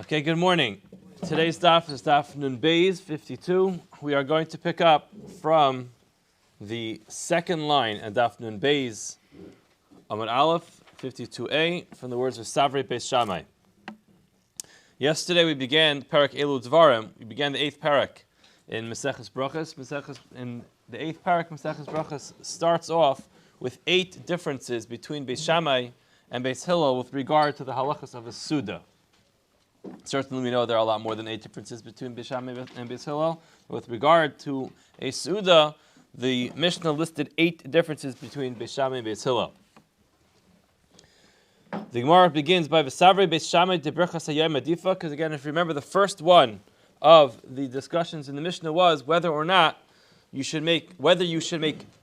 Okay, good morning. Today's daf is daf Nun Beis 52. We are going to pick up from the second line at daf Nun Beis Amud Aleph 52a from the words of Savrei Beis Shammai. Yesterday we began Parak Elu Dvarim. We began the 8th parak in Maseches Berachos. In the 8th parak, Maseches Berachos starts off with 8 differences between Beis Shammai and Beis Hillel with regard to the halachas of a Suda. Certainly we know there are a lot more than 8 differences between Beis Shammai and Beis Hillel. With regard to a Suda, the Mishnah listed 8 differences between Beis Shammai and Beis Hillel. The Gemara begins by V'savrei Beis Shammai de Berachos hayom adifa, because again, if you remember, the first one of the discussions in the Mishnah was whether you should make the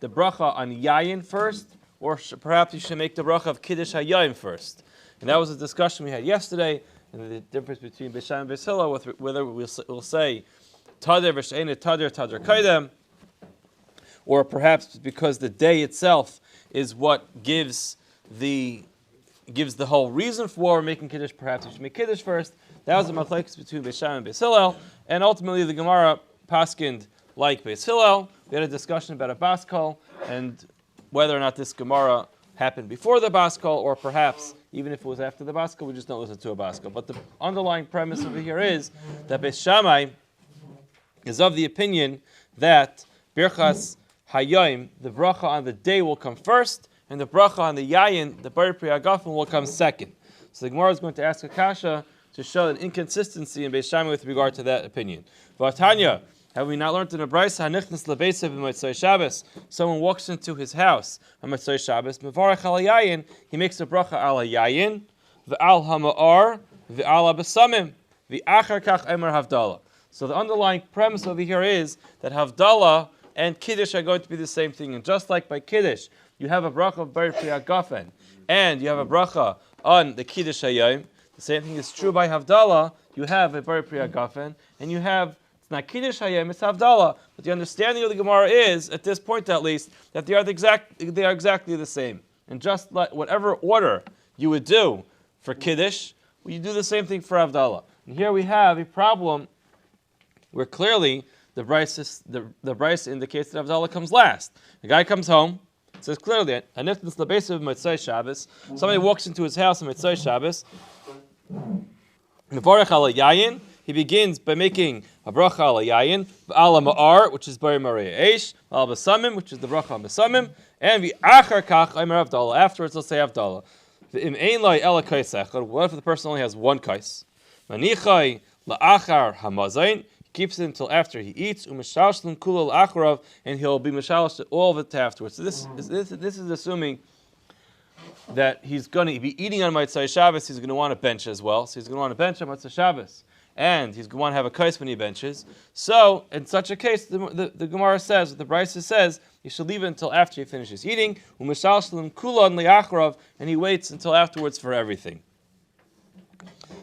bracha on yayin first, or perhaps you should make the bracha of kiddush hayom first. And that was a discussion we had yesterday, and the difference between Beis Shammai and Beis Hillel, whether we'll say tader v'she'ena tader kaidem, or perhaps because the day itself is what gives the whole reason for why we're making kiddush. Perhaps you should make kiddush first. That was the machlokes between Beis Shammai and Beis Hillel, and ultimately the Gemara paskind like Beis Hillel. We had a discussion about a baskol and whether or not this Gemara happened before the baskol, or perhaps even if it was after the baskol, we just don't listen to a baskol. But the underlying premise over here is that Beis Shammai is of the opinion that Berachos hayom, the bracha on the day, will come first, and the bracha on the yayin, the bar pri hagafen, will come second. So the Gemara is going to ask a kasha to show an inconsistency in Beis Shammai with regard to that opinion. V'atanya, have we not learned in a brayso hanichnas lebeisav b'motzei Shabbos? Someone walks into his house on Motzei Shabbos, mevarach al yayin, he makes a bracha al yayin, v'al hama'ar, v'al abasamim, v'achar kach emer havdalah. So the underlying premise over here is that havdalah and kiddush are going to be the same thing, and just like by kiddush, you have a bracha of bar pri hagafen, and you have a bracha on the kiddush hayom. The same thing is true by havdalah. You have a bar pri hagafen, and you have, it's not kiddush hayom, it's havdalah. But the understanding of the Gemara is, at this point at least, that they are exactly the same. And just like whatever order you would do for kiddush, well, you do the same thing for havdalah. And here we have a problem where clearly the brayso indicates that havdalah comes last. The guy comes home. It says clearly, somebody walks into his house on Motzei Shabbos. He begins by making a bracha al yayin, al ma'ar, which is bar marei eish, al basamim, which is the bracha al basamim, and v'achar kach aimer havdalah. Afterwards, let's say havdalah. V'im ein lo ela kais echad. What if the person only has one kais? Manichai la'achar hamazayin. Keeps it until after he eats, and he'll be mishalosh all of it afterwards. So this is assuming that he's going to be eating on Motzei Shabbos. He's going to want to bench as well. So he's going to want to bench on Motzei Shabbos, and he's going to want to have a kais when he benches. So in such a case, the Gemara says, the brayso says, you should leave it until after he finishes eating, and he waits until afterwards for everything.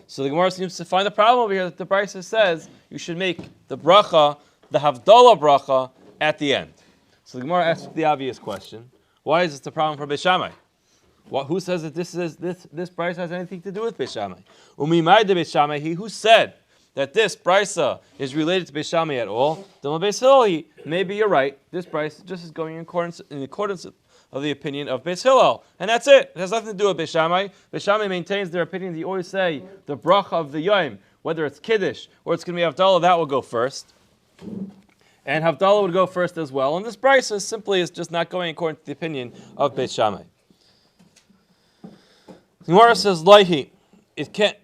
So the Gemara seems to find the problem over here that the brayso says you should make the bracha, the havdalah bracha, at the end. So the Gemara asks the obvious question: why is this the problem for Beis Shammai? Who says that this brayso has anything to do with Beis Shammai? Umimai de Beis Shammai, he who said that this brayso is related to Beis Shammai at all. Then Beis Hillel, maybe you're right. This brayso just is going in accordance of the opinion of Beis Hillel, and that's it. It has nothing to do with Beis Shammai. Beis Shammai maintains their opinion. They always say the bracha of the yom, whether it's kiddush or it's going to be havdalah, that will go first, and havdalah would go first as well. And this brayso simply is just not going according to the opinion of Beis Shammai. The Gemara says, "Laihi, it can't.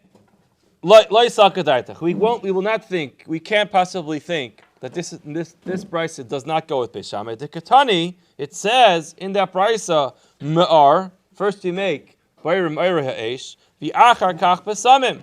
We will not think. We can't possibly think that this brayso does not go with Beis Shammai. The Katani, it says in that brayso, me'ar, first you make bayir me'ar ha'esh, v'achar kach basamim.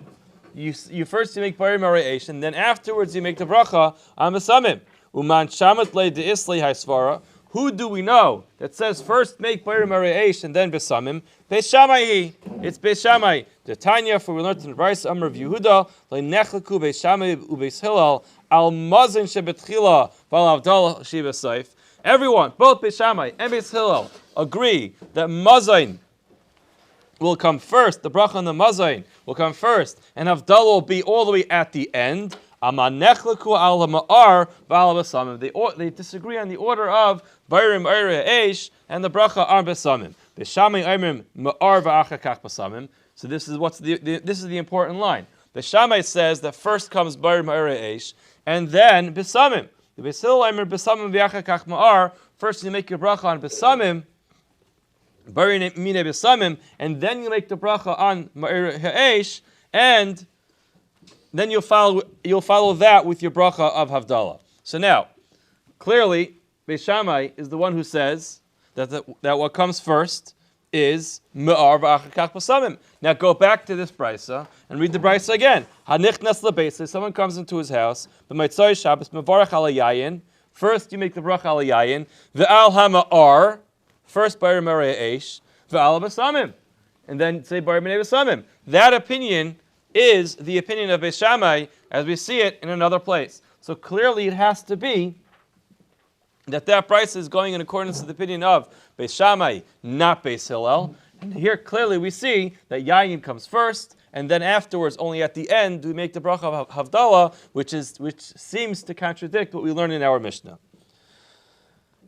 You first you make bayir me'ar ha'esh, and then afterwards you make the bracha on basamim. Uman shamat le de'islei haisvara. Who do we know that says first make bayir me'ar ha'esh and then basamim? Beis Shammai. It's Beis Shammai. The Tanya, for we learned in the brayso Amar of Yehuda, le'nechleku Beis Shammai u'Beis Hillel al mazin shebetchila v'al havdalah shebasayf. Everyone, both Beis Shammai and Beis Hillel, agree that mazin will come first. The bracha on the mazin will come first, and Havdalah will be all the way at the end. They disagree on the order of Bayrim Aryeh Eish and the bracha on Besamim. So this is this is the important line. The Shammai says that first comes Bayrim Aryeh Eish and then Besamim. The Beis Hillel Aimer Besamim v'achar kach ma'ar. First you make your bracha on Besamim, Bayrim Mine Besamim, and then you make the bracha on Aryeh Eish, and then you'll follow that with your bracha of Havdalah. So now, clearly, Beis Shammai is the one who says that what comes first is Me'ar v'achar kach Besamim. Now go back to this brisa and read the brisa again. Hanichnas lebeis. Someone comes into his house. B'maitzai Shabbos mevarach al yayin. First you make the bracha al yayin. Ve'al hama'ar. First Bayrim Aryeh Eish. Ve'al Besamim. And then say Bayrim Minei Besamim. That opinion is the opinion of Beis Shammai as we see it in another place. So clearly it has to be that brisa is going in accordance to the opinion of Beis Shammai, not Beis Hillel. And here clearly we see that Yayin comes first, and then afterwards, only at the end, do we make the bracha of Havdalah, which seems to contradict what we learned in our Mishnah.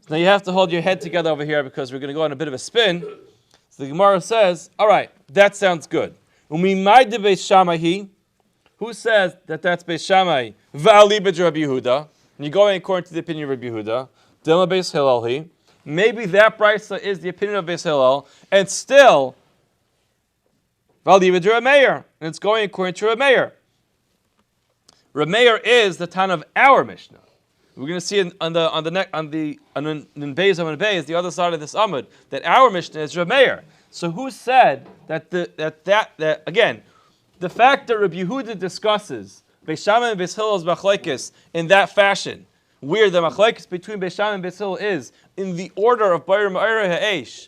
Now you have to hold your head together over here because we're going to go on a bit of a spin. So the Gemara says, all right, that sounds good. Umimayde Beis Shammai, who says that that's Beis Shammai, Va'ali b'd Rabbi Yehuda, and you're going according to the opinion of Rabbi Yehuda, Dilma Beis Hillel, maybe that brisa is the opinion of Beis Hillel, and still, Va'ali b'd Rabbi Meir, and it's going according to Rabbi Meir. Rabbi Meir is the Tan of our Mishnah. We're going to see on the Beis Amud Beis, the other side of this Amud, that our Mishnah is Rabbi Meir. So who said that again, the fact that Rabbi Yehuda discusses Beis Shammai and Beis Hillel's machlekes in that fashion, where the machlekes between Beis Shammai and Beis Hillel is in the order of Bayrim Aryeh Eish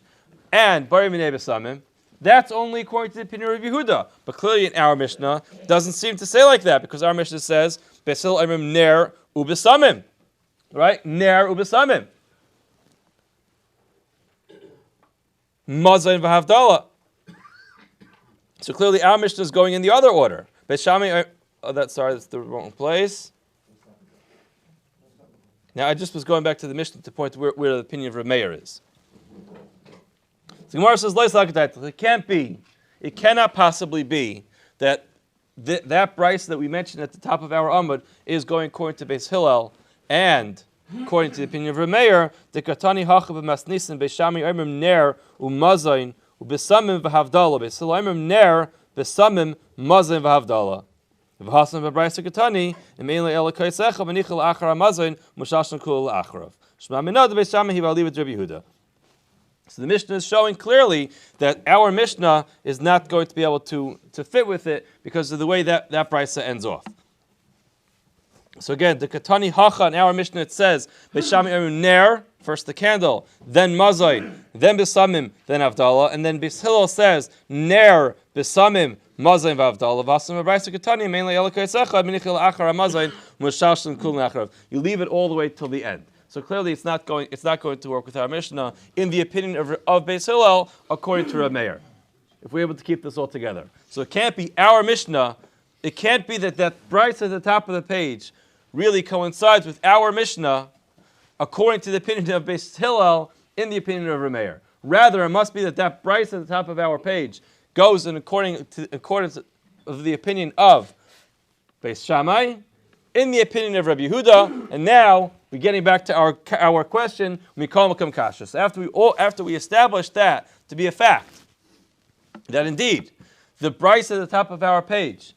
and Bayrim Minei Besamim, that's only according to the opinion of Rabbi Yehuda. But clearly in our Mishnah, doesn't seem to say like that, because our Mishnah says Beis Hillel Amrim Ner Ubesamim. Right? Ner Ubesamim. Mazayin v'Havdalah. So clearly our Mishnah is going in the other order. Beis Shammai, that's the wrong place. Now I just was going back to the Mishnah to point to where the opinion of Rabbi Meir is. So Gemara says, it cannot possibly be that that brisa that we mentioned at the top of our Amud is going according to Beis Hillel, and according to the opinion of Rabbi Meir, the katani hachav b'masnisin Beis Shammai oimrim ner u'mazayin u'besamim v'havdalah. Beis Hillel oimrim ner besamim mazayin v'havdalah. V'hasan b'braysa katani imein le'ela kaisecha v'nichel achar ha'mazayin mushashon kul la'acharav. Shema minad Beis Shammai hi v'aliv Rabbi Yehuda. So the Mishnah is showing clearly that our Mishnah is not going to be able to fit with it because of the way that brisa ends off. So again, the Katani Hacha in our Mishnah, it says, Beis Shammai Oimrim Ner, first the candle, then Mazai, then Besamim, then Havdalah, and then Beis Hillel says, Ner, Besamim, Mazai, Havdalah, Vasam Abraysa Katani, mainly Elokaisecha, Minichil Achar Mazai, Mushashim Kul Nachrav. You leave it all the way till the end. So clearly it's not going to work with our Mishnah in the opinion of Beis Hillel, according to Rabbi Meir. If we're able to keep this all together. So it can't be our Mishnah, it can't be that brisa at the top of the page really coincides with our Mishnah according to the opinion of Beis Hillel in the opinion of Rabbi Meir. Rather, it must be that brisa at the top of our page goes in accordance of the opinion of Beis Shammai in the opinion of Rabbi Yehuda. And now we're getting back to our question. We call Makam Kasha. So after we establish that to be a fact, that indeed the brisa at the top of our page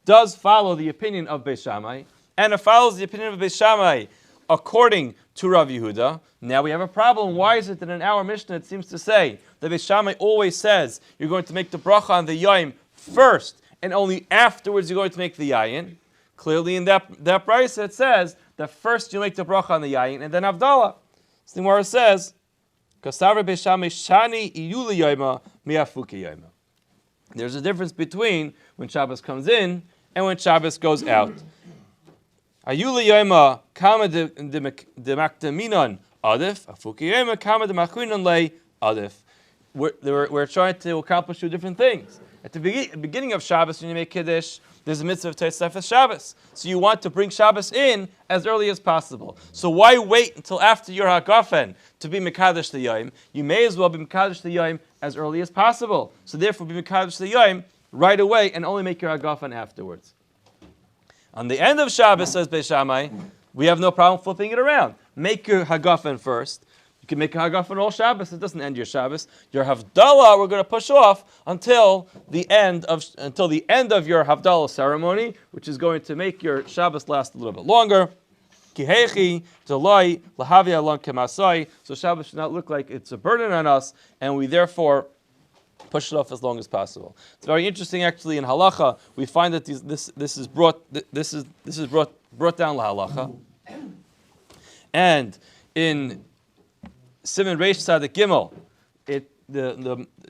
does follow the opinion of Beis Shammai, and it follows the opinion of Beis Shammai according to Rav Yehuda. Now we have a problem. Why is it that in our Mishnah it seems to say that Beis Shammai always says you're going to make the bracha on the yayin first, and only afterwards you're going to make the yayin? Clearly in that brisa it says that first you make the bracha on the yayin and then Havdalah. So the Gemara says, "Kasavra Beis Shammai shani iyuli yayma miafuki yayma." There's a difference between when Shabbos comes in and when Shabbos goes out. Ayula yoma kama de makdaminon adif, afuki yoma kama de machrinon lei adif. we're trying to accomplish two different things. At the beginning of Shabbos, when you make Kiddush, there's a mitzvah of Tosefes Shabbos. So you want to bring Shabbos in as early as possible. So why wait until after your Hagafen to be Mekadosh the Yom? You may as well be Mekadosh the Yom as early as possible. So therefore, be Mekadosh the Yom right away and only make your Hagafen afterwards. On the end of Shabbos, says Beis Shammai, we have no problem flipping it around. Make your Hagafen first. You can make a Hagafen all Shabbos. It doesn't end your Shabbos. Your Havdalah we're going to push off until the end of your Havdalah ceremony, which is going to make your Shabbos last a little bit longer. Kihechi Deloi Lahavi Alon Kemasai. So Shabbos should not look like it's a burden on us, and we therefore push it off as long as possible. It's very interesting, actually. In halacha, we find that this is brought down la halacha, and in Siman Reish Tzadik Gimel, in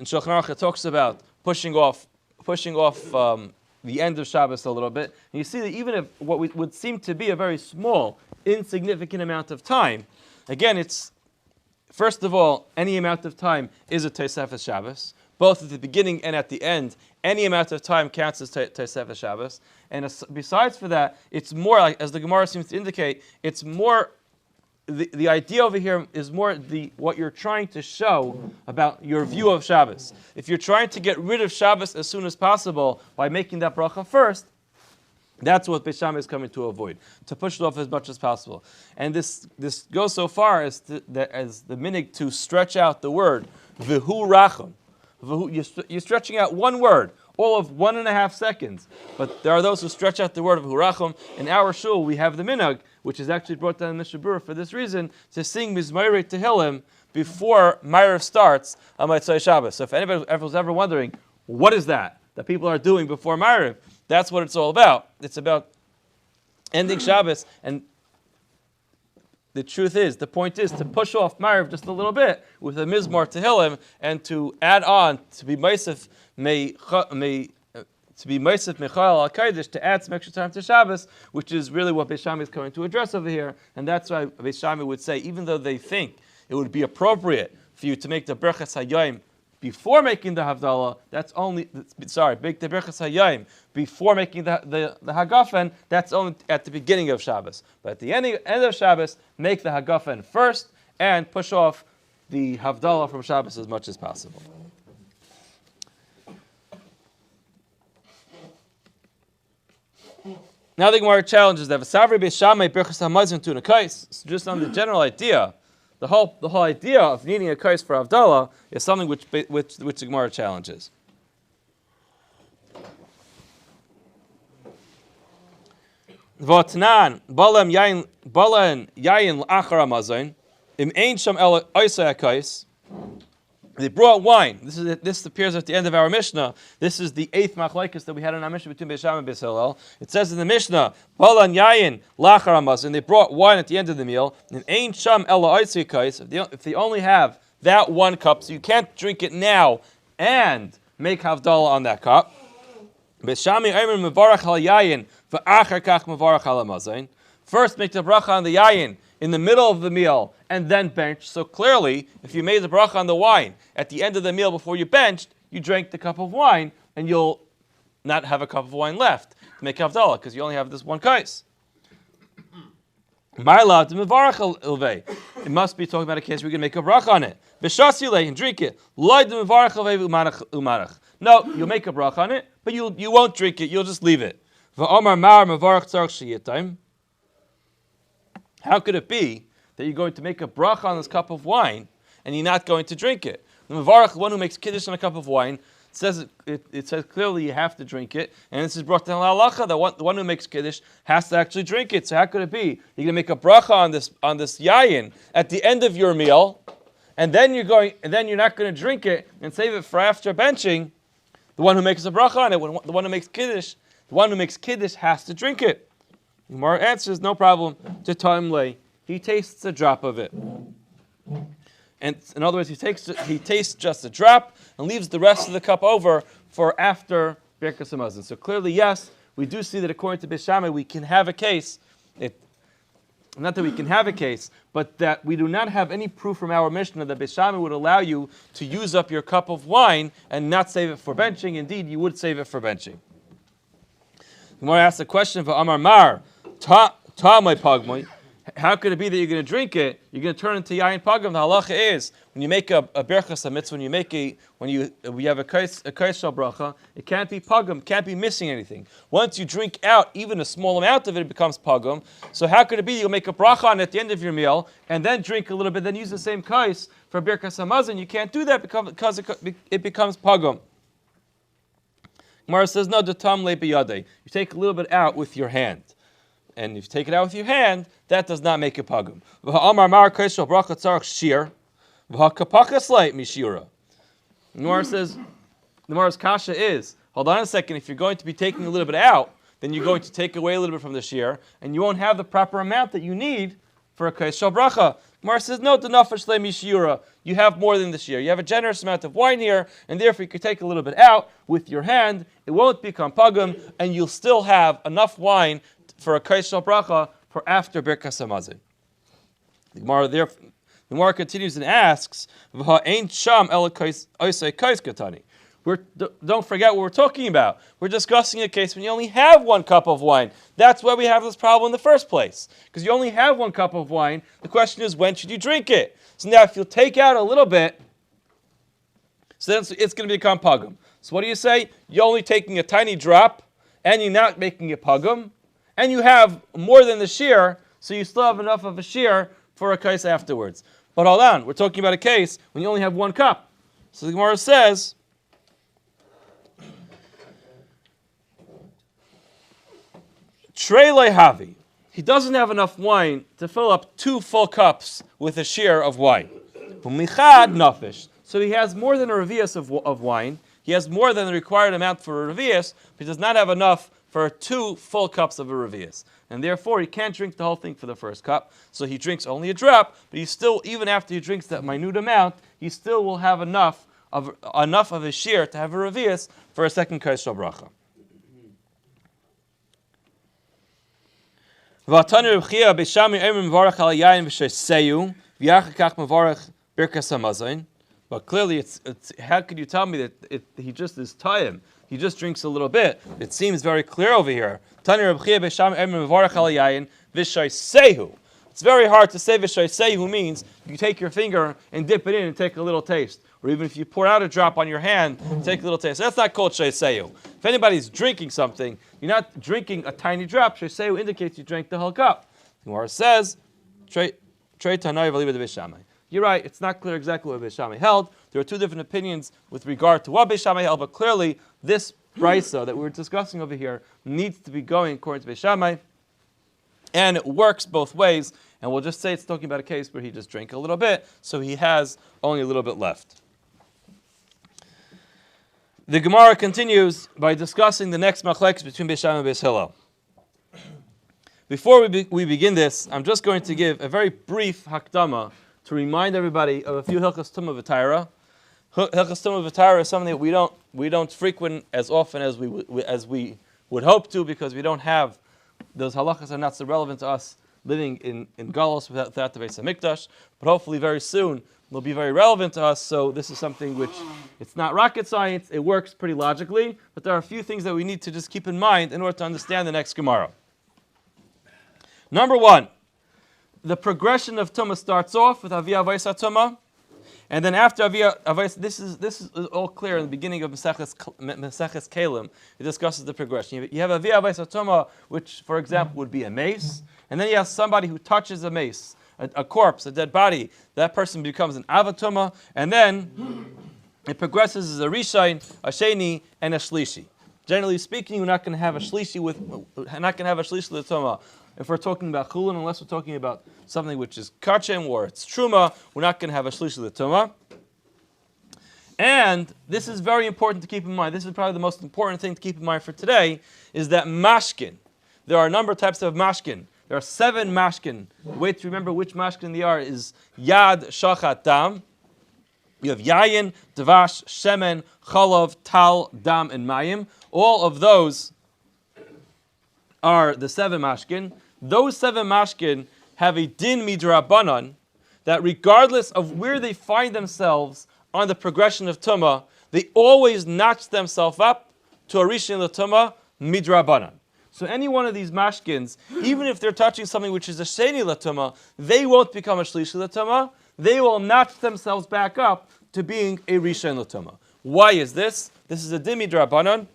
Shulchan Aruch it talks about pushing off the end of Shabbos a little bit. And you see that even if what would seem to be a very small, insignificant amount of time, again, it's first of all, any amount of time is a Tosefes Shabbos. Both at the beginning and at the end, any amount of time counts as Tosefes Shabbos. And besides for that, it's more, like, as the Gemara seems to indicate, it's more. The idea over here is more what you're trying to show about your view of Shabbos. If you're trying to get rid of Shabbos as soon as possible by making that bracha first, that's what Beis Shammai is coming to avoid, to push it off as much as possible. And this goes so far as the minig to stretch out the word v'hu rachon. You're stretching out one word, all of 1.5 seconds. But there are those who stretch out the word of hurachim. In our shul, we have the minhag, which is actually brought down in the Shabura for this reason, to sing Mizmorei Tehillim before Ma'ariv starts on Motzei Shabbos. So if anybody was ever wondering, what is that people are doing before Ma'ariv? That's what it's all about. It's about ending Shabbos, and the point is to push off Ma'ariv just a little bit with a Mizmor Tehillim and to add on, to be Meisef Michael al-Kaidish, to add some extra time to Shabbos, which is really what Beis Shammai is coming to address over here. And that's why Beis Shammai would say, even though they think it would be appropriate for you to make the Berachos Hayom before making the Havdalah, make the Berachos Hayom before making the Hagafen, that's only at the beginning of Shabbos. But at the end of Shabbos, make the Hagafen first and push off the Havdalah from Shabbos as much as possible. Now the Gemara challenges that V'savri Beis Shammai Berachos HaMazon to a kais. So just on the general idea, the whole idea of needing a kais for Havdalah is something which the Gemara challenges. V'atnan balan yayin l'achar hamazon im ein sham el oisei hakais. They brought wine. This appears at the end of our Mishnah. This is the 8th machlokes that we had in our Mishnah between Beis Shammai and Beis Hillel. It says in the Mishnah, balan yayin l'achar hamazon. They brought wine at the end of the meal. Im ein sham el oisei hakais. If they only have that one cup, so you can't drink it now and make Havdalah on that cup. Beis Shammai omer mevarach al yayin v'achar kach mevarach al hamazon. First, make the bracha on the yayin in the middle of the meal and then bench. So clearly, if you made the bracha on the wine at the end of the meal before you benched, you drank the cup of wine and you'll not have a cup of wine left to make Havdalah because you only have this one kais. It must be talking about a case where you're going to make a bracha on it. And drink it. No, you'll make a bracha on it, but you won't drink it, you'll just leave it. How could it be that you're going to make a bracha on this cup of wine and you're not going to drink it? The mevarach, the one who makes kiddush on a cup of wine, says it says clearly you have to drink it, and this is brought down halacha. The one who makes kiddush has to actually drink it. So how could it be you're going to make a bracha on this yayin at the end of your meal, and then you're not going to drink it and save it for after benching? The one who makes a bracha on it, the one who makes kiddush has to drink it. The Gemara answers, no problem. To Taimle, he tastes a drop of it, and in other words, he tastes just a drop and leaves the rest of the cup over for after Berachos Hamazon. So clearly, yes, we do see that according to Beis Shammai, we can have a case. not that we can have a case, but that we do not have any proof from our Mishnah that Beis Shammai would allow you to use up your cup of wine and not save it for benching. Indeed, you would save it for benching. The Gemara asks a question for Amar Mar, Ta my pagmoy. How could it be that you're going to drink it? You're going to turn into yayin pagam. The halacha is when you make a berachos mitzvah, when you have a kais shel bracha, it can't be pagam, can't be missing anything. Once you drink out even a small amount of it, it becomes pagam. So how could it be you'll make a bracha on it at the end of your meal and then drink a little bit, then use the same kais for berachos hamazon? You can't do that because it becomes pagam. Gemara says no, datam le biyadei. You take a little bit out with your hand. And if you take it out with your hand, that does not make a pagum. Gemara says, the Gemara's kasha is, hold on a second, if you're going to be taking a little bit out, then you're going to take away a little bit from the shear, and you won't have the proper amount that you need for a kais shel bracha. Gemara says, no, you have more than the shear. You have a generous amount of wine here, and therefore you could take a little bit out with your hand. It won't become pagum, and you'll still have enough wine for a kais shel bracha for after Berachos Hamazon. The Gemara continues and asks, don't forget what we're talking about. We're discussing a case when you only have one cup of wine. That's why we have this problem in the first place. Because you only have one cup of wine. The question is, when should you drink it? So now if you'll take out a little bit, so then it's going to become pagum. So what do you say? You're only taking a tiny drop, and you're not making it pagum. And you have more than the shear, so you still have enough of a shear for a kais afterwards. But hold on, we're talking about a case when you only have one cup. So the Gemara says, Trei lehavi. He doesn't have enough wine to fill up 2 full cups with a shear of wine. Umichad nafish. So he has more than a revius of wine. He has more than the required amount for a revius, but he does not have enough for 2 full cups of a revius. And therefore, he can't drink the whole thing for the first cup. So he drinks only a drop, but he still, even after he drinks that minute amount, he still will have enough of a shear to have a revius for a second kais shel bracha. But clearly, how could you tell me that he just is tayyim? He just drinks a little bit. It seems very clear over here. It's very hard to say v'shaysehu means you take your finger and dip it in and take a little taste. Or even if you pour out a drop on your hand, take a little taste. That's not called shaysehu. If anybody's drinking something, you're not drinking a tiny drop. Shaysehu indicates you drank the whole cup. The Gemara says, you're right, it's not clear exactly what Beis Shammai held. There are 2 different opinions with regard to what Beis Shammai held, but clearly this brisa that we were discussing over here needs to be going according to Beis Shammai, and it works both ways. And we'll just say it's talking about a case where he just drank a little bit, so he has only a little bit left. The Gemara continues by discussing the next machlekes between Beis Shammai and Beis Hillel. Before we begin this, I'm just going to give a very brief hakdama to remind everybody of a few hilchos tumah v'taira. Hilchos tumah v'taira is something that we don't frequent as often as we would hope to, because we don't have those halachas are not so relevant to us living in Galus without the Beis Hamikdash. But hopefully very soon they'll be very relevant to us. So this is something which it's not rocket science. It works pretty logically, but there are a few things that we need to just keep in mind in order to understand the next Gemara. Number 1. The progression of Tumah starts off with Aviyah Avaisa Tumah, and then after Aviyah Avaisa, this is all clear in the beginning of Maseches Kalim. It discusses the progression. You have Aviyah Avaisa Tumah, which, for example, would be a mace, and then you have somebody who touches a mace, a corpse, a dead body. That person becomes an Avatuma, and then it progresses as a Rishain, a Sheni, and a Shlishi. Generally speaking, we're not going to have a Shlishi with Tumah. If we're talking about chulin, unless we're talking about something which is kachem or it's truma, we're not going to have a shlish l'tumah. And this is very important to keep in mind. This is probably the most important thing to keep in mind for today, is that mashkin. There are a number of types of mashkin. There are 7 mashkin. The way to remember which mashkin they are is yad, shachat, dam. You have yayin, davash, shemen, chalav, tal, dam, and mayim. All of those are the 7 mashkin. Those 7 mashkin have a din midrabanan, that regardless of where they find themselves on the progression of tumah, they always notch themselves up to a rishon l'tumah midrabanan. So any one of these mashkins, even if they're touching something which is a sheni l'tumah, they won't become a shlishi l'tumah. They will notch themselves back up to being a rishon l'tumah. Why is this? This is a din midrabanan.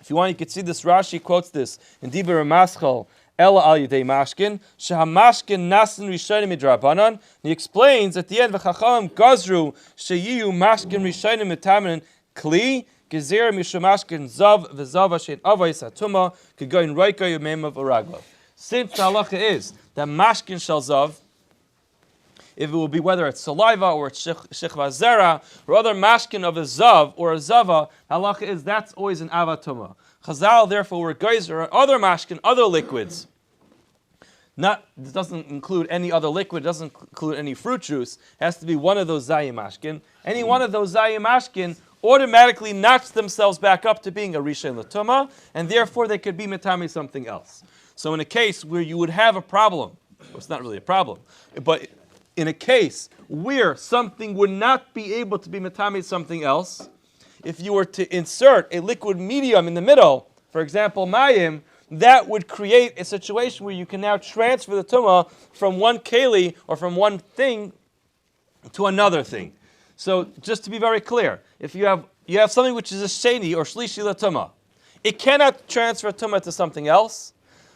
If you want, you can see this. Rashi quotes this in Dibur Maschal Ela al Yidei Mashkin Shehamashkin Nasin Rishonim Midrabanan. He explains at the end V'Chachamim Gazru Sheyiyu Mashkin Rishonim Mitamanin Kli Gezer Mishumashkin Zav V'Zav Ashen Avayis Atuma Kegoin Roika Yomem V'Raglav. Since the halacha is that Mashkin Shel Zav, if it will be whether it's saliva or it's shechva zera or other mashkin of a zav or a zava, halacha is that's always an avatuma. Chazal therefore were geyser or other mashkin, other liquids. This doesn't include any other liquid, doesn't include any fruit juice. It has to be one of those zayim mashkin. Any one of those zayim mashkin automatically notch themselves back up to being a rishon l'tumah, and therefore they could be metami something else. So in a case where you would have a problem, well, it's not really a problem, but in a case where something would not be able to be metame something else, if you were to insert a liquid medium in the middle, for example, mayim, that would create a situation where you can now transfer the tumah from one keli or from one thing to another thing. So just to be very clear, if you have something which is a sheni or shlishi tumah, it cannot transfer tumah to something else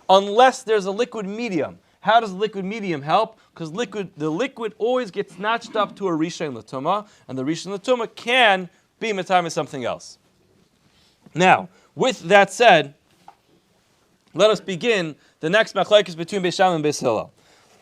unless there's a liquid medium. How does the liquid medium help? Because the liquid always gets notched up to a rishon l'tumah, and the rishon l'tumah can be metame something else. Now, with that said, let us begin the next machlekes between Beis Shammai and Beis Hillel.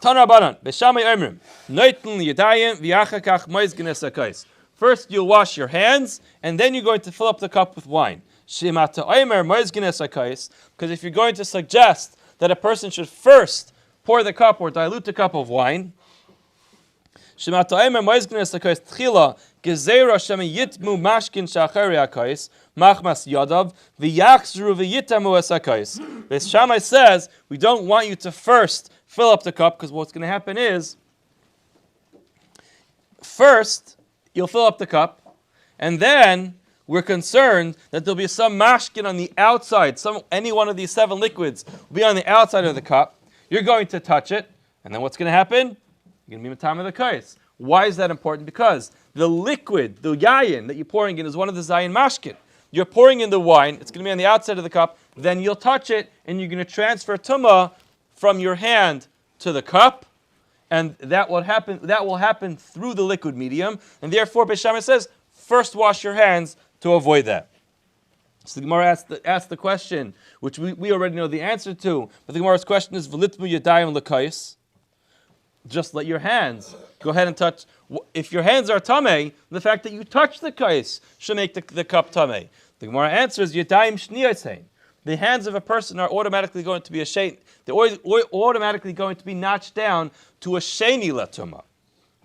Tana Rabbanan, Beis Shammai omrim, noitn yadayim v'achar kach moizgen es hakos. First, you'll wash your hands, and then you're going to fill up the cup with wine. Shemata omer moizgen es hakos, because if you're going to suggest that a person should first pour the cup or dilute the cup of wine, because Shammai says we don't want you to first fill up the cup, because what's going to happen is first you'll fill up the cup, and then we're concerned that there'll be some mashkin on the outside. Any one of these 7 liquids will be on the outside of the cup. You're going to touch it, and then what's going to happen? You're going to be matame the kais. Why is that important? Because the liquid, the yayin that you're pouring in, is one of the zayin mashkin. You're pouring in the wine, it's going to be on the outside of the cup, then you'll touch it, and you're going to transfer tumah from your hand to the cup, and that will happen through the liquid medium, and therefore Beis Shammai says, first wash your hands to avoid that. So the Gemara asks the question, which we already know the answer to, but the Gemara's question is, V'litmu yadayim l'kais. Just let your hands go ahead and touch. If your hands are tamei, the fact that you touch the kais should make the cup tamei. The Gemara answers, yadayim shniyasein. The hands of a person are automatically going to be a shein. They're automatically going to be notched down to a sheni latuma.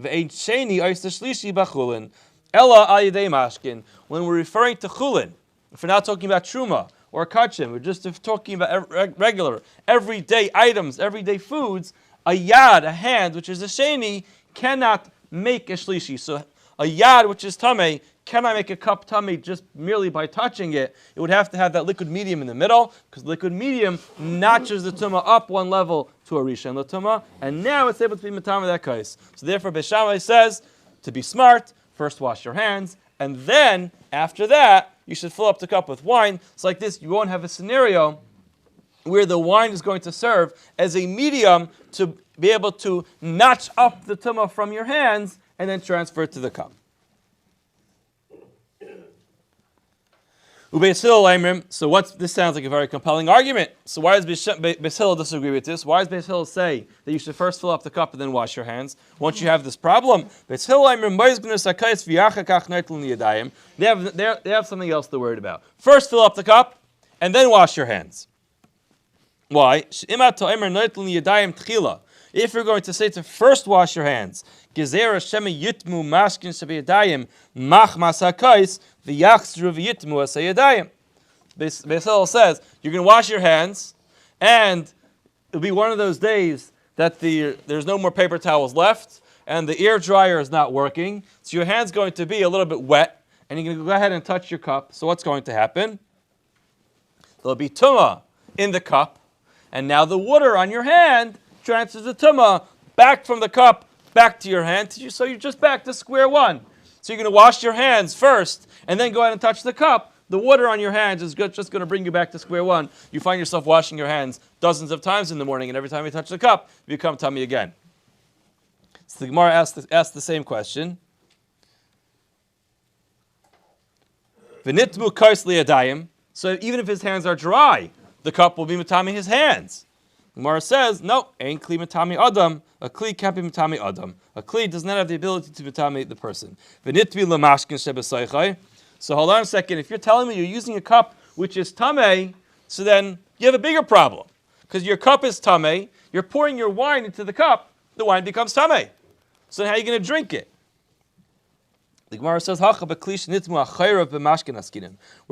Ve'ein sheni ois shlishi b'chulin ella al yedei mashkin. When we're referring to chulin, if we're not talking about truma or kachim, we're just talking about regular, everyday items, everyday foods, a yad, a hand, which is a sheni, cannot make a shlishi. So a yad, which is tamei, cannot make a cup tamei just merely by touching it. It would have to have that liquid medium in the middle, because the liquid medium notches the tumah up one level to a rishon l'tumah, and now it's able to be matama that kais. So therefore, Beis Shammai says, to be smart, first wash your hands, and then, after that, you should fill up the cup with wine. It's like this, you won't have a scenario where the wine is going to serve as a medium to be able to notch up the tumah from your hands and then transfer it to the cup. So this sounds like a very compelling argument. So why does Beis Hillel disagree with this? Why does Beis Hillel say that you should first fill up the cup and then wash your hands? Won't you have this problem? They have something else they're worried about. First fill up the cup and then wash your hands. Why? If you're going to say to first wash your hands, Beis Hillel says you're going to wash your hands, and it'll be one of those days that there's no more paper towels left, and the ear dryer is not working, so your hand's going to be a little bit wet, and you're going to go ahead and touch your cup. So what's going to happen? There'll be tumah in the cup, and now the water on your hand transfers the tumah back from the cup back to your hand, so you're just back to square one. So you're going to wash your hands first, and then go ahead and touch the cup. The water on your hands is just going to bring you back to square one. You find yourself washing your hands dozens of times in the morning, and every time you touch the cup, you become tummy again. So the Gemara asked the same question. V'nitmu kais liyadayim. So even if his hands are dry, the cup will be matami his hands. The Gemara says, no, ain't kli matami adam. A kli can't be matami adam. A kli does not have the ability to matami the person. V'nitvi lamashkin shebesaychai. So hold on a second. If you're telling me you're using a cup which is tamei, so then you have a bigger problem. Because your cup is tamei, you're pouring your wine into the cup, the wine becomes tamei. So how are you going to drink it? The Gemara says, we're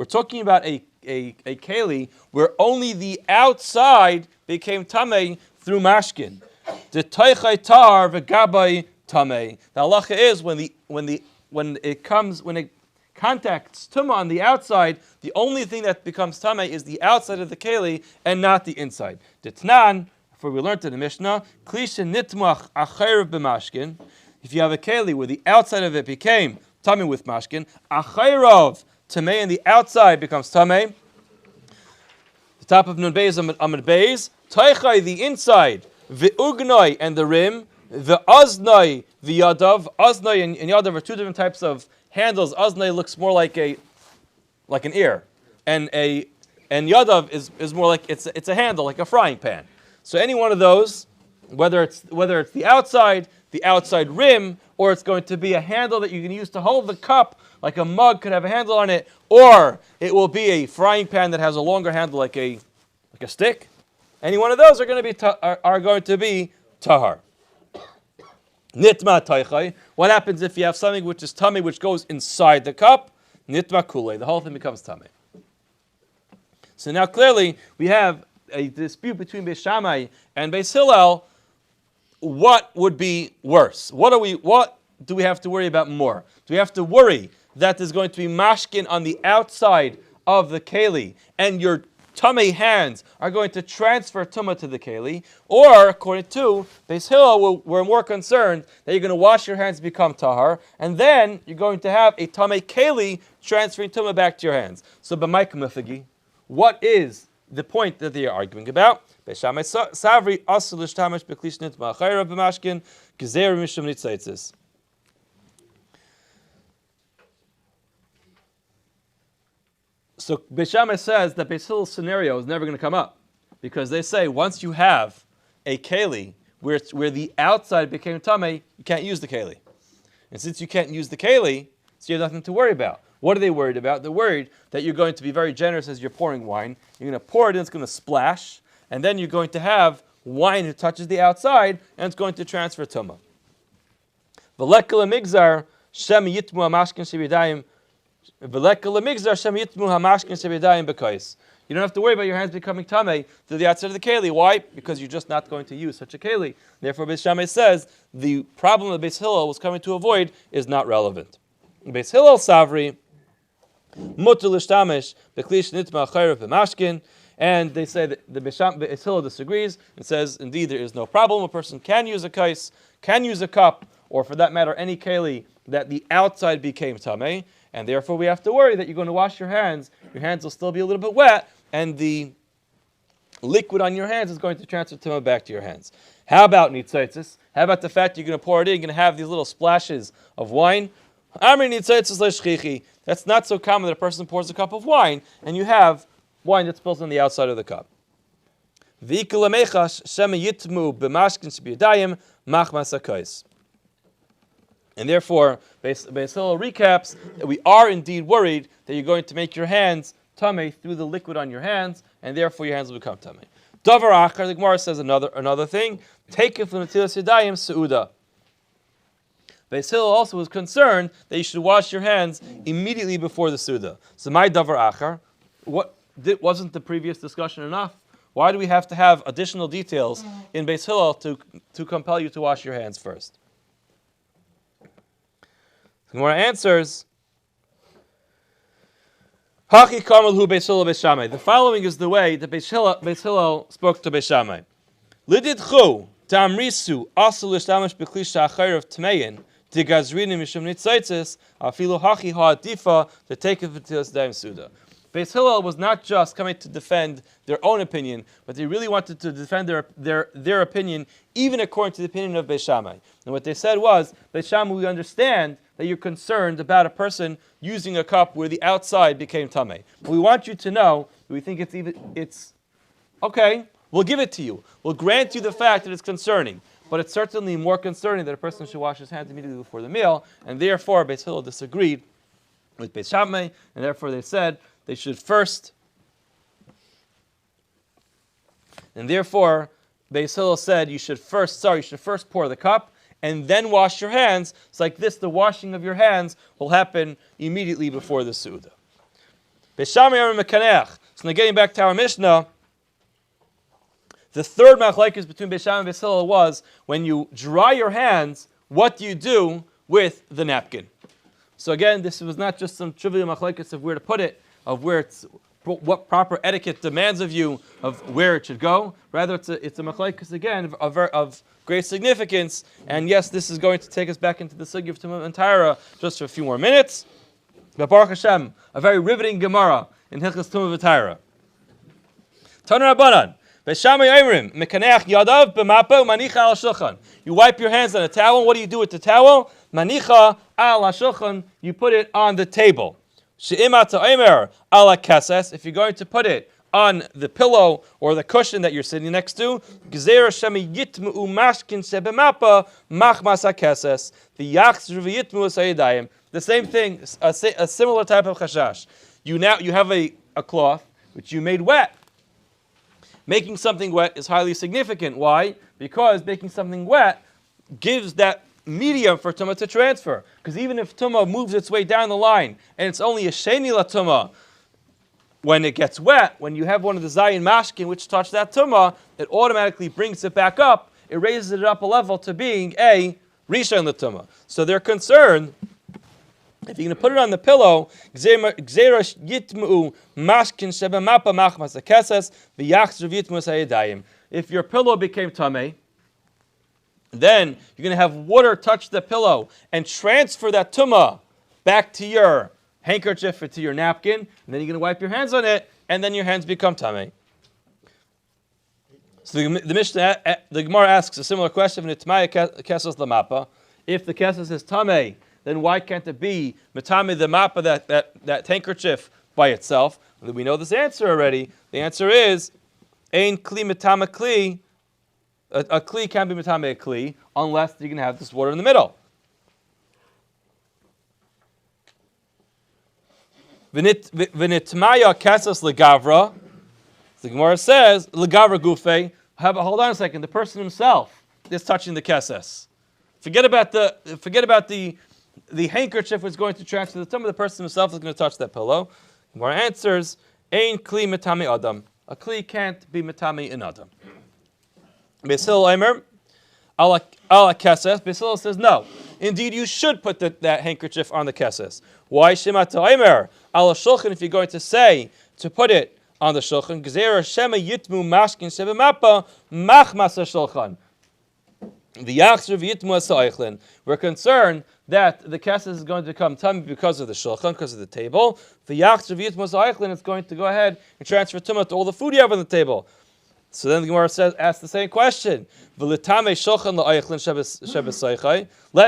talking about a keli where only the outside became tamei through mashkin. The teichai tar v'gabai tamei. The halacha is when it contacts tumah on the outside, the only thing that becomes tamei is the outside of the keli and not the inside. Ditnan, for we learned in the Mishnah, klisha nitmach acher b'mashkin. If you have a keli where the outside of it became tamei with mashkin, acherov tamei and the outside becomes tamei. The top of nun beis amud beis, teichai the inside, v'ugnoi and the rim, the aznoi the yadav. Aznoi and yadav are two different types of handles. Aznei looks more like an ear, and yadav is more like it's a handle, like a frying pan. So any one of those, whether it's the outside rim, or it's going to be a handle that you can use to hold the cup, like a mug could have a handle on it, or it will be a frying pan that has a longer handle, like a stick. Any one of those are going to be tahar. Nitma taichai. What happens if you have something which is tummy, which goes inside the cup? Nitma kulei. The whole thing becomes tummy. So now clearly we have a dispute between Beis Shammai and Beis Hillel. What would be worse? What do we have to worry about more? Do we have to worry that there's going to be mashkin on the outside of the keli, and your tummy hands are going to transfer tumah to the keli? Or, according to Beis Hillel, we're more concerned that you're going to wash your hands, become tahar, and then you're going to have a tummy keli transferring tumah back to your hands. So, b'maik mifagi, what is the point that they are arguing about? Beis Shammai savri asul l'shtamish b'klish nitma achayra b'mashkin gezer mishum nitzaitzis. So Beis Shammai says that Beis Hillel's scenario is never going to come up, because they say once you have a keli where the outside became tamei, you can't use the keli, and since you can't use the keli, so you have nothing to worry about. What are they worried about? They're worried that you're going to be very generous as you're pouring wine. You're going to pour it in, it's going to splash, and then you're going to have wine that touches the outside, and it's going to transfer tumah. V'lekal migzar shem yitmu hamashkin shebidayim. V'lekal migzar shem yitmu hamashkin shebidayim b'kais. You don't have to worry about your hands becoming tamei to the outside of the keli. Why? Because you're just not going to use such a keli. Therefore, Beis Shammai says the problem that Beis Hillel was coming to avoid is not relevant. Beis Hillel savri mutar l'shtamish b'klish nitma achayra b'mashkin. And they say that the Beis Hillel disagrees and says, indeed, there is no problem. A person can use a kais, can use a cup, or for that matter, any keli that the outside became tamei, and therefore we have to worry that you're going to wash your hands will still be a little bit wet, and the liquid on your hands is going to transfer tumah back to your hands. How about nitzaitzis? How about the fact you're going to pour it in, you're going to have these little splashes of wine? Amri nitzaitzis le'shchichi. That's not so common that a person pours a cup of wine, and you have wine that spills on the outside of the cup. And therefore, Beis Hillel recaps that we are indeed worried that you're going to make your hands tamei through the liquid on your hands, and therefore your hands will become tamei. Davar achar, the Gemara says another thing. Take it from netilas yadayim seuda. Beis Hillel also was concerned that you should wash your hands immediately before the seuda. So my davar achar, wasn't the previous discussion enough? Why do we have to have additional details in Beis Hillel to compel you to wash your hands first? The Gemara answers, Hachi Kamal Hu Beis Hillel Beis Shammai. The following is the way that Beis Hillel spoke to Beis Shammai. Lidid Chu Tamrisu Asul Ishtamish B'Kli Shachar of Tmeyin Tigazrinim Mishum Nitzaitis Afilu Hachi Ha'adifa to take it to us Daim Suda. Beis Hillel was not just coming to defend their own opinion, but they really wanted to defend their opinion, even according to the opinion of Beis Shammai. And what they said was, Beis Shammai, we understand that you're concerned about a person using a cup where the outside became tamei. We want you to know that we think it's okay. We'll give it to you. We'll grant you the fact that it's concerning, but it's certainly more concerning that a person should wash his hands immediately before the meal. And therefore, Beis Hillel disagreed with Beis Shammai, and therefore they said they should first. And therefore, Beis Hillel said you should first pour the cup and then wash your hands. It's like this, the washing of your hands will happen immediately before the Suda. Beis Shammai are mekaneach. So now getting back to our Mishnah, the third machlekes between Beis Shammai and Beis Hillel was, when you dry your hands, what do you do with the napkin? So again, this was not just some trivial machlekes of where to put it, of what proper etiquette demands of you, of where it should go. Rather, it's a machlekes again of great significance. And yes, this is going to take us back into the sugya of Tumah and Taira just for a few more minutes. But Baruch Hashem, a very riveting Gemara in Hilchos Tumah and Taira. Tanu Rabbanan, Beis Shammai Oimrim, Mekaneach Yadav b'mapa Manicha al Shulchan. You wipe your hands on a towel. What do you do with the towel? Manicha al Shulchan. You put it on the table. She'imata Omer ala Kases. If you're going to put it on the pillow or the cushion that you're sitting next to, Gzeira Shemi Yitmu Mashkin Shebemapa Machmas HaKeses. The Yachzru V'Yitmu Sayidayim. The same thing, a similar type of chashash. You have a cloth which you made wet. Making something wet is highly significant. Why? Because making something wet gives that medium for tumah to transfer. Because even if tumah moves its way down the line, and it's only a sheni la tumah, when it gets wet, when you have one of the zayin mashkin which touch that tumah, it automatically brings it back up. It raises it up a level to being a rishon la tumah. So they're concerned, if you're going to put it on the pillow, if your pillow became tamei, then you're going to have water touch the pillow and transfer that tumah back to your handkerchief or to your napkin, and then you're going to wipe your hands on it, and then your hands become tamei. So the Gemara asks a similar question: if the kesos is tamei, then why can't it be matame the mappa, that handkerchief by itself? We know this answer already. The answer is ein kli matame kli. A kli can't be matame a kli unless you're going to have this water in the middle. V'nitmaya kasas legavra. The Gemara says legavra gufe. Hold on a second. The person himself is touching the kasas. Forget about the handkerchief was going to transfer the tumah. The person himself is going to touch that pillow. Gemara answers ein kli matame adam. A kli can't be matame in adam. Beis Hillel Omer ala keses. Beis Hillel says no. Indeed, you should put that handkerchief on the keses. Why shemata Omer ala shulchan? If you're going to say to put it on the shulchan, gzeira shema yitmu mashkin shebemapa machmas shulchan. We're concerned that the keses is going to become tummy because of the shulchan, because of the table. It's going to go ahead and transfer tumah to all the food you have on the table. So then the Gemara asks the same question. Let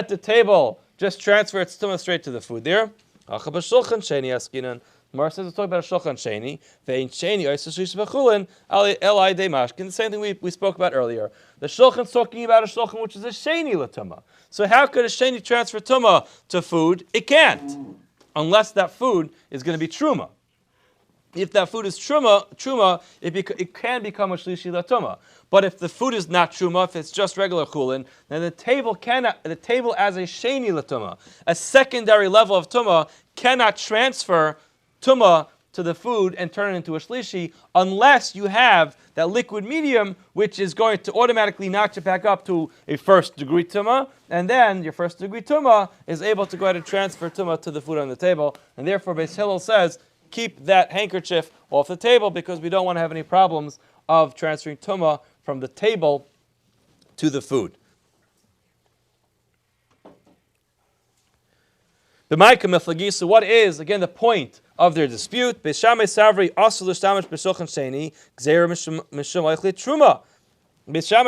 the table just transfer its tumah straight to the food there. Gemara says it's talking about a shulchan sheni. The same thing we spoke about earlier. The shulchan's talking about a shulchan which is a sheni l'tumah. So how could a sheni transfer tumah to food? It can't, unless that food is going to be truma. If that food is truma, it can become a shlishi l'tumah. But if the food is not truma, if it's just regular chulin, then the table as a sheni l'tumah, a secondary level of tumah, cannot transfer tumah to the food and turn it into a shlishi, unless you have that liquid medium, which is going to automatically notch it back up to a first degree tumah, and then your first degree tumah is able to go ahead and transfer tumah to the food on the table. And therefore, Beis Hillel says, keep that handkerchief off the table because we don't want to have any problems of transferring tumah from the table to the food. So what is, again, the point of their dispute? Beis Shammai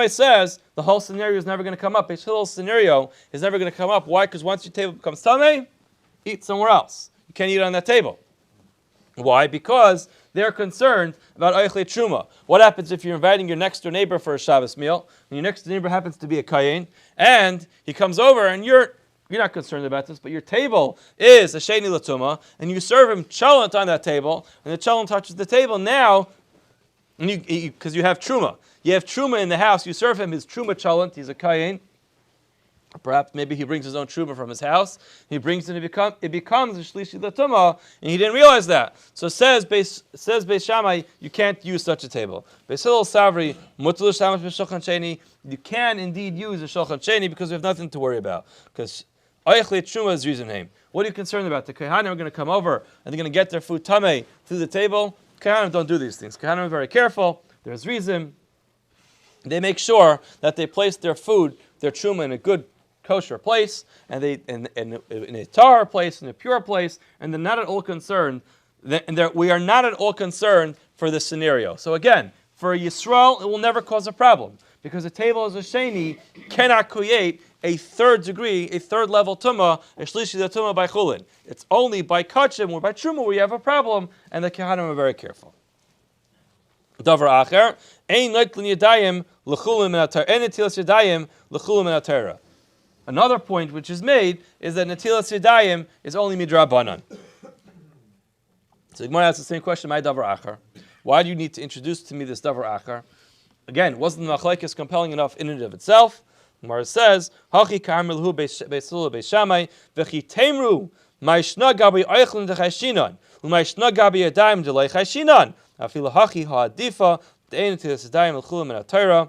says the whole scenario is never going to come up. Beis Hillel's scenario is never going to come up. Why? Because once your table becomes tamei, eat somewhere else. You can't eat on that table. Why? Because they're concerned about Eichle Truma. What happens if you're inviting your next door neighbor for a Shabbos meal, and your next door neighbor happens to be a Kayin, and he comes over, and you're not concerned about this, but your table is a Sheni Latuma, and you serve him cholent on that table, and the cholent touches the table now, because you have Truma. You have Truma in the house, you serve him his Truma cholent, he's a Kayin. Perhaps maybe he brings his own truma from his house. He brings it, it becomes a shlishi latuma, and he didn't realize that. So says Beis Shammai, you can't use such a table. Beis Hillel Savri, mutul shamash b'shulchan sheni, you can indeed use a shulchan sheni because we have nothing to worry about. Because ayichle truma is reason name. What are you concerned about? The Kohanim are going to come over and they're going to get their food tamei through the table. Kohanim don't do these things. Kohanim are very careful. There's reason. They make sure that they place their food, their truma, in a good kosher place, and they in a tar place, in a pure place, and they're not at all concerned. We are not at all concerned for this scenario. So again, for Yisrael, it will never cause a problem because a table as a sheni cannot create a third degree, a third level tumah, a shlishi tumah by chulin. It's only by kachim or by truma where you have a problem, and the Kohanim are very careful. Davar acher, ein noitlin yadayim l'chulim min atar, ein netilas yadayim l'chulim min atara. Another point which is made is that netilas yadayim is only midrabanan. So the Gemara asks the same question, my davar acher. Why do you need to introduce to me this davar acher? Again, wasn't the machlekes compelling enough in and of itself? The Gemara says, Hachi ka'amilhu Beis Hillel Beis Shammai, v'chi temru ma'ishna gabi eichlin dechayshinan, u'ma'ishna gabi yadayim delay chayshinan, afilu hachi ha'adifa, de'en netilas yadayim l'chulim min atayra,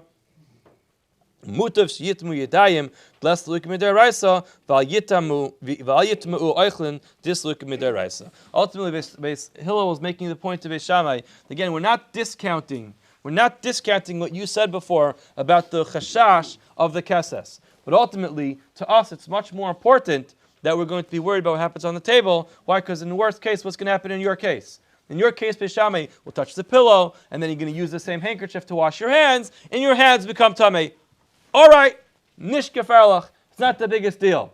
mutav sheyitmu yadayim blessed look midaraisa val yitmu eichlin dis look midaraisa. Ultimately, Beis Hillel was making the point to Beis Shammai. Again, we're not discounting what you said before about the chashash of the keses. But ultimately, to us, it's much more important that we're going to be worried about what happens on the table. Why? Because in the worst case, what's going to happen in your case? In your case, Beis Shammai will touch the pillow, and then you're going to use the same handkerchief to wash your hands, and your hands become tamei. All right, nish gefarlach. It's not the biggest deal.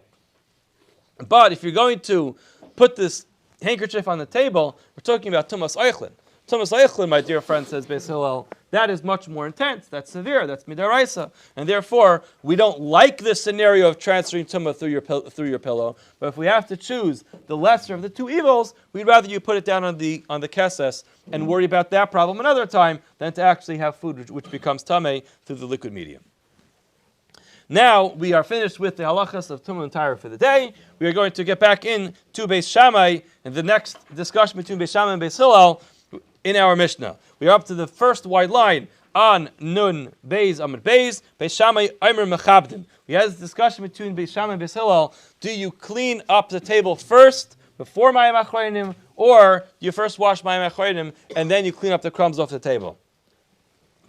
But if you're going to put this handkerchief on the table, we're talking about tumas eichlin. Tumas eichlin, my dear friend, says Beis Hillel, that is much more intense. That's severe. That's midaraisa. And therefore, we don't like this scenario of transferring tumah through your pillow. But if we have to choose the lesser of the two evils, we'd rather you put it down on the keses and worry about that problem another time than to actually have food which becomes tamei through the liquid medium. Now we are finished with the halachas of tumah and tara for the day. We are going to get back in to Beis Shammai and the next discussion between Beis Shammai and Beis Hillel in our Mishnah. We are up to the first white line on Nun Beis Amud Beis. Beis Shammai Aimer Mechabdin. We had this discussion between Beis Shammai and Beis Hillel. Do you clean up the table first before Mayim Achronim, or do you first wash Mayim Achronim and then you clean up the crumbs off the table?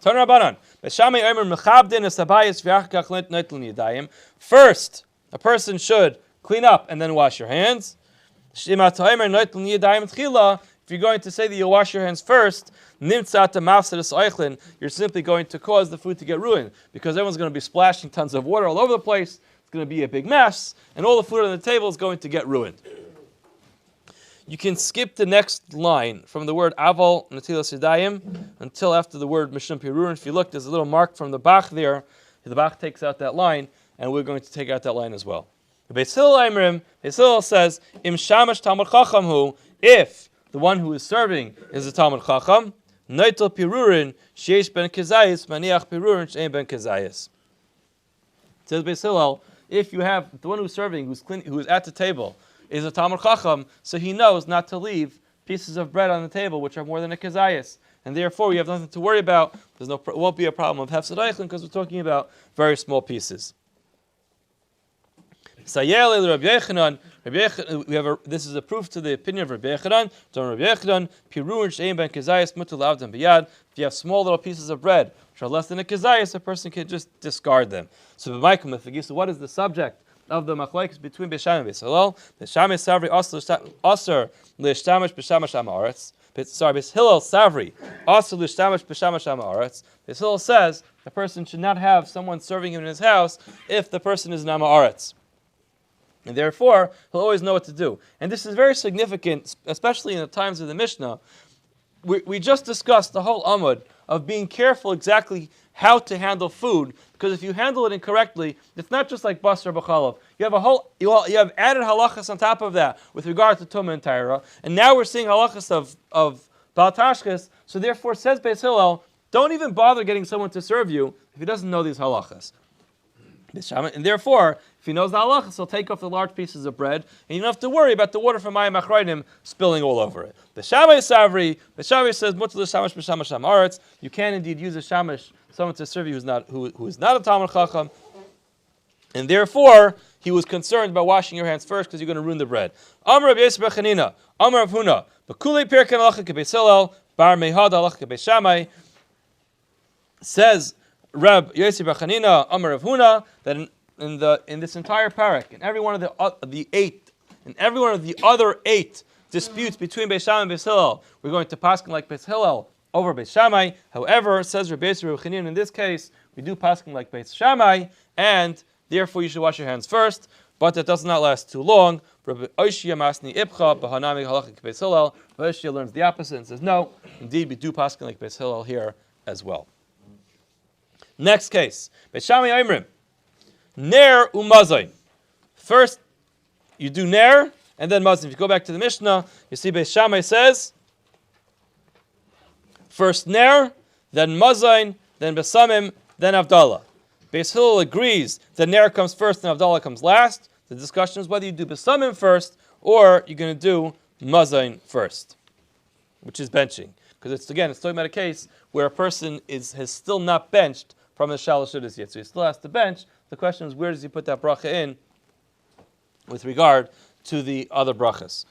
Turn Rabbanan. First, a person should clean up and then wash your hands. If you're going to say that you'll wash your hands first, you're simply going to cause the food to get ruined because everyone's going to be splashing tons of water all over the place. It's going to be a big mess, and all the food on the table is going to get ruined. You can skip the next line from the word aval netilas yadayim until after the word mishum pirurin. If you look, there's a little mark from the Bach there. The Bach takes out that line, and we're going to take out that line as well. Beis Hillel says, Im shamash talmud chacham hu, if the one who is serving is a talmud chacham, neitel pirurin sheish ben kezayis maniach pirurin shein ben kezayis. Says Beis Hillel, if you have the one who's serving, who is at the table, is a talmud chacham, so he knows not to leave pieces of bread on the table which are more than a kezayis, and therefore we have nothing to worry about. It won't be a problem of hefsed eichlin because we're talking about very small pieces. This is a proof to the opinion of Rabbi Yechanan. If you have small little pieces of bread which are less than a kezayis, a person can just discard them. So what is the subject of the machlokes between Beis Shammai and Beis Hillel? Beis Shammai savri aser l'shtamash b'shamash ha'aretz. Beis Hillel savri aser l'shtamash b'shamash ha'aretz. Beis Hillel says the person should not have someone serving him in his house if the person is an ha'aretz. And therefore, he'll always know what to do. And this is very significant, especially in the times of the Mishnah. We just discussed the whole amud of being careful exactly how to handle food, because if you handle it incorrectly, it's not just like basar b'chalav. You have added halachas on top of that with regard to tumah and taira, and now we're seeing halachas of bal tashchis. So therefore, says Beis Hillel, don't even bother getting someone to serve you if he doesn't know these halachas. And therefore, if he knows the halachas, he'll take off the large pieces of bread, and you don't have to worry about the water from Mayim Achrayim spilling all over it. The Shammai Savri, the Shammai says, "Mutar l'shamash b'shamash ha'aretz." You can indeed use a shamash, someone to serve you who is not a Talmud Chacham, and therefore he was concerned about washing your hands first because you're going to ruin the bread. Amar Rabbi Yosef bar Chanina, Amar Rav Huna, b'kulei pirkei halacha k'Beis Hillel, bar mehad halacha k'Beis Shammai. Says Reb Yosef bar Chanina, Amar Rav Huna, that in this entire parak, in every one of the other eight disputes between Beis Shammai and Beis Hillel, we're going to paskin like Beis Hillel over Beis Shammai. However, says Rabbi Yosef bar Chanina, in this case, we do paskin like Beis Shammai, and therefore you should wash your hands first. But that does not last too long. Rabbi Oshia masni ibcha b'hanami halacha Beis Hillel. Rabbi Oshia learns the opposite and says, no, indeed we do paskin like Beis Hillel here as well. Next case, Beis Shammai Oimrim. Ner u'mazayin. First, you do ner, and then mazayin. If you go back to the Mishnah, you see Beis Shammai says, first ner, then mazayin, then besamim, then avdallah. Beis Hillel agrees that ner comes first and avdallah comes last. The discussion is whether you do besamim first, or you're going to do mazayin first, which is benching. Because it's talking about a case where a person has still not benched from the shalosh shudas yet. So he still has to bench. The question is, where does he put that bracha in with regard to the other brachas?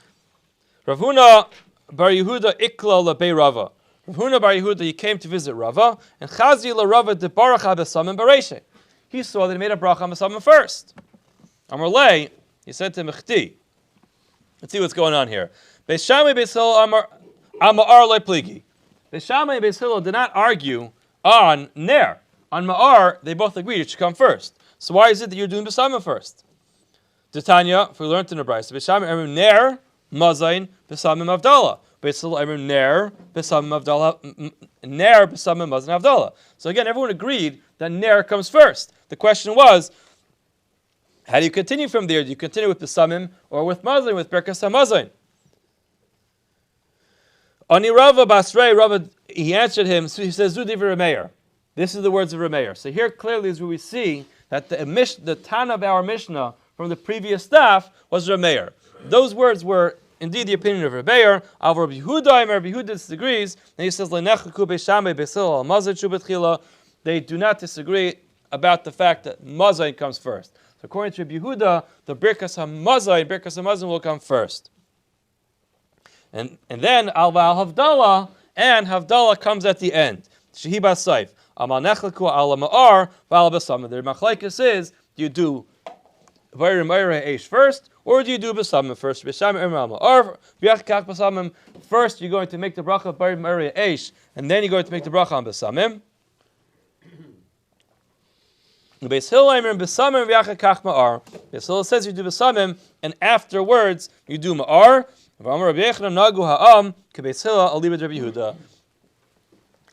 Rav Huna bar Yehuda ikla lebei Rava. Rav Huna bar Yehuda, he came to visit Rava, and chazi la Rava de barach ha-besamim bareishe. He saw that he made a bracha on besamim first. Amar lei, he said to Mechti, let's see what's going on here. Beis Shammai Beis Hillel amar le pligi. Beis Shammai and Beis Hillel did not argue on ner. On ma'ar, they both agreed it should come first. So why is it that you're doing besamim first? Titania, if we learned in the Brayso, Beis Shammai emrim ner mazayin besamim avdallah. Beis Hillel emrim ner besamim avdallah, ner besamim mazayin avdallah. So again, everyone agreed that ner comes first. The question was, how do you continue from there? Do you continue with besamim or with mazayin, with berachos hamazayin? Ani Rava Basrei, Rava, he answered him. So he says, Zudi v'Rameir. This is the words of Rameir. So here clearly is where we see that the Tana of our Mishnah from the previous staff was Rameir. Those words were indeed the opinion of Rameir. Av Rabbi Yehuda, Rabbi Yehuda disagrees, and he says, Lenechaku Beis Shammai Beis Hillel al Mazayin shu b'tchila. They do not disagree about the fact that Mazayin comes first. So according to Rabbi Yehuda, the Berachos HaMazayin will come first. And then Al Havdalah, and Havdalah comes at the end. Shehi Basayif. Amal Nechlaku Al Ma'ar Val Besamim. The Machlekes is, do you do Vayrim Mayre Eish first, or do you do Besamim first? Besamim Emra Ma'ar V'Yachkach Besamim. First, you're going to make the bracha of Vayrim Mayre Eish, and then you're going to make the bracha on Besamim. Beis Hillel Emrim Besamim V'Yachkach Ma'ar. Beis Hillel says you do Besamim, and afterwards you do Ma'ar.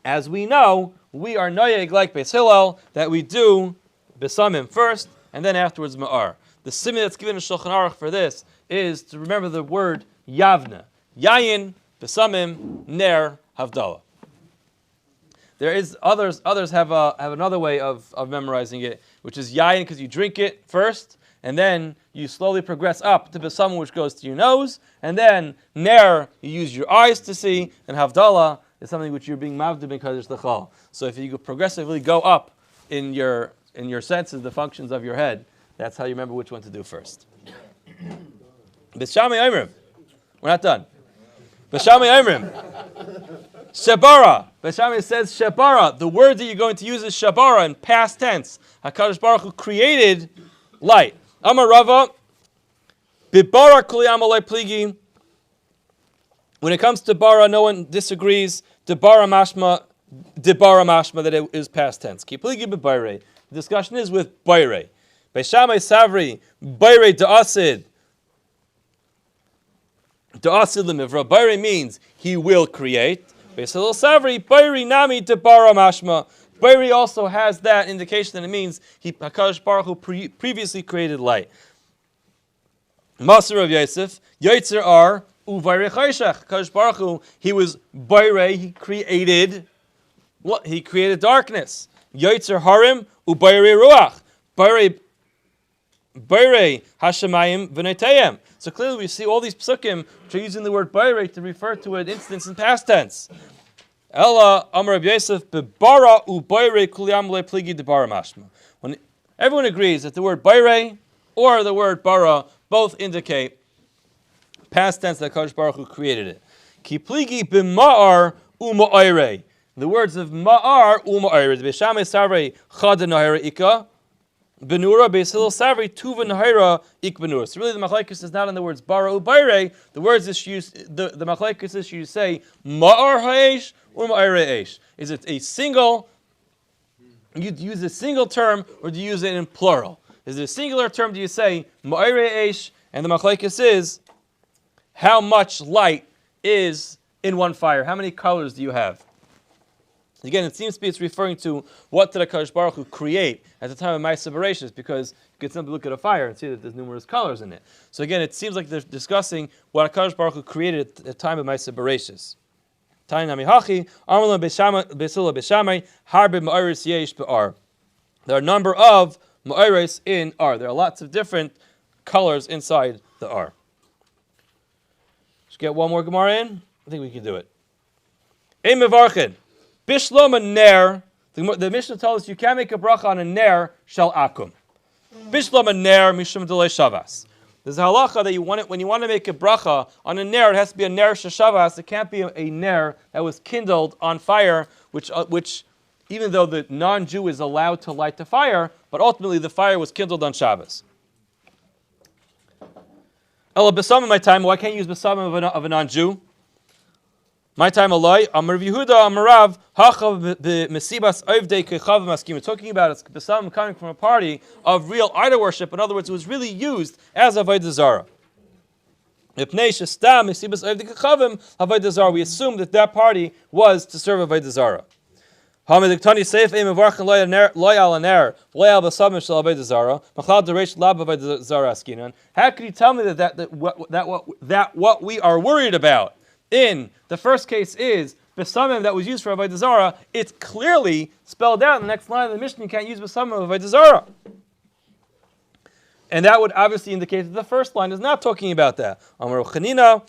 As we know, we are noyeg like Beis Hillel, that we do besamim first, and then afterwards ma'ar. The simile that's given in Shulchan Aruch for this is to remember the word yavna. Yayin, besamim, ner, havdalah. There is others have another way of memorizing it, which is yayin because you drink it first, and then you slowly progress up to besamim, which goes to your nose, and then ner, you use your eyes to see, and havdalah is something which you're being mavdeh because it's the chal. So if you progressively go up in your senses, the functions of your head, that's how you remember which one to do first. B'shamei Oimrim. We're not done. B'shamei Oimrim. Shabara. B'shamei says Shabara. The word that you're going to use is Shabara in past tense. HaKadosh Baruch Hu created light. Amar Rava. B'bara kuli amalei pligi. When it comes to bara, no one disagrees. Debara mashma that it is past tense. Ki pligi b'bayre. The discussion is with bayre. B'shamei savri. Bayre da'asid. Da'asid l'mivra. Bayre means he will create. B'salil savri. Bayre nami debara mashma. Bayre also has that indication that it means HaKadosh Baruch Hu previously created light. Maser of Yosef. Yotzer are Uvayrei Chayshach. HaKadosh Baruch Hu, he was Bayrei, he created what? He created darkness. Yotzer Harim, Uvayrei Ruach. Bayrei Hashemayim V'netayim. So clearly we see all these psukim which are using the word Bayrei to refer to an instance in past tense. Ella Amar Rabbi Yosef Bebara Ubayrei Kuliyam Le Pligi Debara Mashma. When everyone agrees that the word Bayrei or the word Bara both indicate past tense that Kadosh Baruch Hu created it. Ki pligi b'ma'ar u'ma'irei. The words of ma'ar u'ma'irei. B'shamei savrei chad nahira ika. Benura b'sil savrei tuva nahira ik benura. So really the machlekes is not in the words bara u'bayrei. The words is used, the machlekes is you say ma'ar ha'esh or ma'irei esh. Is it a single, you use a single term or do you use it in plural? Is it a singular term? Do you say ma'irei esh? And the machlekes is how much light is in one fire? How many colors do you have? Again, it seems to be it's referring to what did HaKadosh Baruch Hu create at the time of Ma'aseh Berachos, because you can simply look at a fire and see that there's numerous colors in it. So again, it seems like they're discussing what HaKadosh Baruch Hu created at the time of Ma'aseh Berachos. There are a number of ma'aris in Ar. There are lots of different colors inside the Ar. Get one more Gemara in? I think we can do it. Ein mevarchin. Bishlom a ner. The Mishnah tells us you can't make a bracha on a ner shel akum. Bishlom a ner mishum delay shavas. There's a halacha that when you want to make a bracha on a ner, it has to be a ner shel shavas. It can't be a ner that was kindled on fire, which even though the non-Jew is allowed to light the fire, but ultimately the fire was kindled on Shabbos. Ela besam in my time. Why can't you use besam of a non-Jew? My time alay. Amar Yehuda Amarav Hachav Mesibas Ovdei Kechav Maskim. We're talking about besam coming from a party of real idol worship. In other words, it was really used as avodah zarah. Ipnei Shestam Mesibas Ovdei Kechavim avodah zarah. We assume that party was to serve avodah zarah. How could you tell me that what we are worried about in the first case is besamim that was used for avodah zarah? It's clearly spelled out in the next line of the Mishnah. You can't use besamim of avodah zarah, and that would obviously indicate that the first line is not talking about that. Amar Chanina.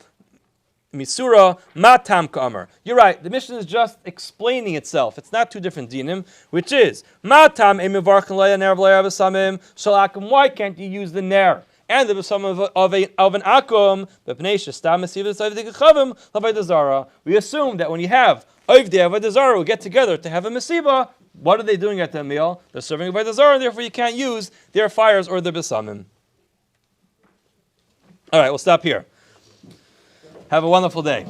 Misura matam ka'amar. You're right. The Mishnah is just explaining itself. It's not two different dinim, which is matam emivarchin leya ner v'leya v'samim shalakum. Why can't you use the ner and the v'samim of an akum? We assume that when you have ovdei avodah zarah who get together to have a mesiba, what are they doing at the meal? They're serving avodah zarah, and therefore you can't use their fires or their besamim. All right, we'll stop here. Have a wonderful day.